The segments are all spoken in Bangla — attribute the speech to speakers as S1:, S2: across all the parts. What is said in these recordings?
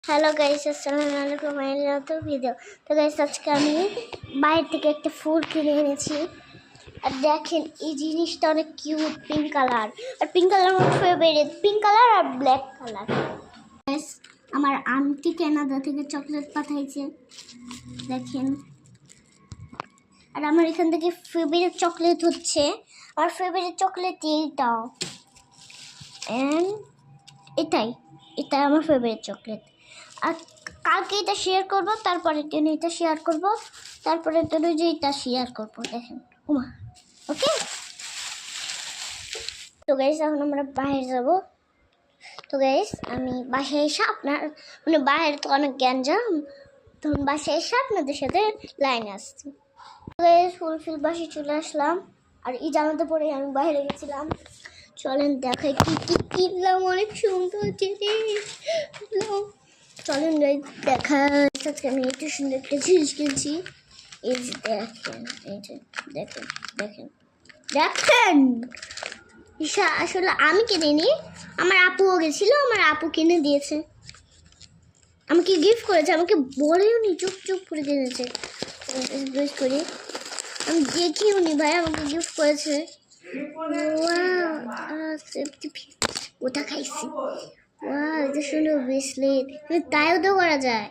S1: হ্যালো গাইস, আসসালামু আলাইকুম। আমার নতুন ভিডিও। তো গাইস, আজকে আমি বাইরে থেকে একটা ফুল কিনে এনেছি। আর দেখেন, এই জিনিসটা অনেক কিউট, পিঙ্ক কালার। আর পিঙ্ক কালার আমার ফেভারিট, পিঙ্ক কালার আর ব্ল্যাক কালার। গাইস, আমার আন্টি কানাডা থেকে চকলেট পাঠাইছে, দেখেন। আর আমার এখান থেকে ফেভারিট চকলেট হচ্ছে, আমার ফেভারিট চকলেট এইটাও, এন্ড এটা আমার ফেভারিট চকলেট। আর কালকে এটা শেয়ার করবো, তারপরের দিন এটা শেয়ার করবো, তারপরের দিন যে এটা শেয়ার করবো। দেখেন, উমা, ওকে। তো গাইস, এখন আমরা বাইরে যাব। তো গাইস, আমি বাসায় এসে বাইরে তো অনেক গ্যাঞ্জাম, তখন বাসায় এসে আপনাদের সাথে লাইনে আসছি। তো গাইস, ফুলফিল বাসায় চলে আসলাম। আর এই জামাতে পরে আমি বাইরে গেছিলাম। চলেন দেখাই কি কি কিনলাম, অনেক সুন্দর জিনিস। চলেন গাইস দেখাই। আজকে আমি একটু সুন্দর একটা জিনিস কিনছি। এই যে দেখেন, এই যে দেখেন দেখেন দেখেন। আসলে আমি কিনিনি, আমার আপুও গেছিল, আমার আপু কিনে দিয়েছে, আমাকে গিফট করেছে, আমাকে বলেও নি, চুপ চুপ করে কিনেছে। গিফট করি, আমি দেখিও নি ভাই, আমাকে গিফট করেছে। ওটা খাইছি। এটা সুন্দর ব্রেসলেট, তাইও তো করা যায়।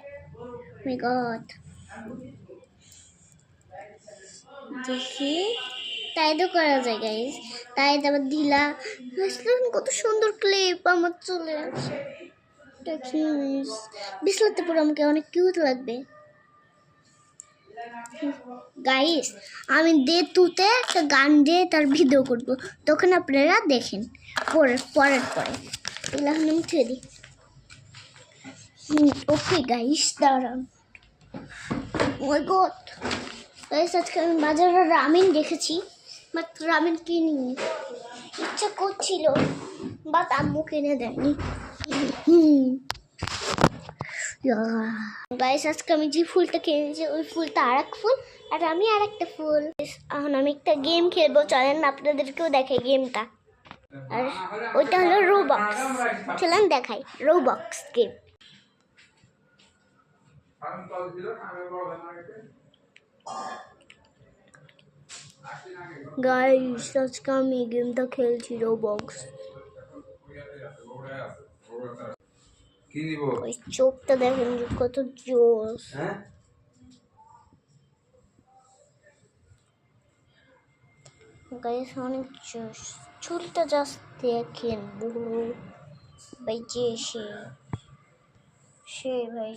S1: মাই গড, দেখি, তাই তো করা যায় গাইস। তাই তারপর ঢিলা কত সুন্দর ক্লিপ আমার চলে আসে। দেখিস, ব্রেসলেটটা পরে আমাকে অনেক কিউট লাগবে গাইস। আমি তুতে একটা গান দিয়ে তার ভিডিও করবো, তখন আপনারা দেখেন পরের পরে এগুলো এখন আমি ছেড়ে দিই। ওকে গাইস, দাঁড়ান। মাই গড গাইস, আজকে আমি বাজারে রামেন দেখেছি, বাট রামেন কিনিনি। ইচ্ছা করছিল, বাট আম্মু কিনে দেয়নি। গাইস, আজকে আমি যে ফুলটা কিনেছি, ওই ফুলটা আর এক ফুল, আর আমি আর একটা ফুল। এখন আমি একটা গেম খেলবো, চলেন আপনাদেরকেও দেখাই গেমটা। আর ওইটা হলো রোবক্স। চলেন দেখাই রোবক্স গেম। গাইস, আজকে আমি এই গেমটা খেলছি, রোবক্স। ওই চোখটা দেখেন কত জোস। গাইস, অনেক জোস। চুলটা জাস্ট দেখেন, বুড়ো ভাই, যে সে ভাই।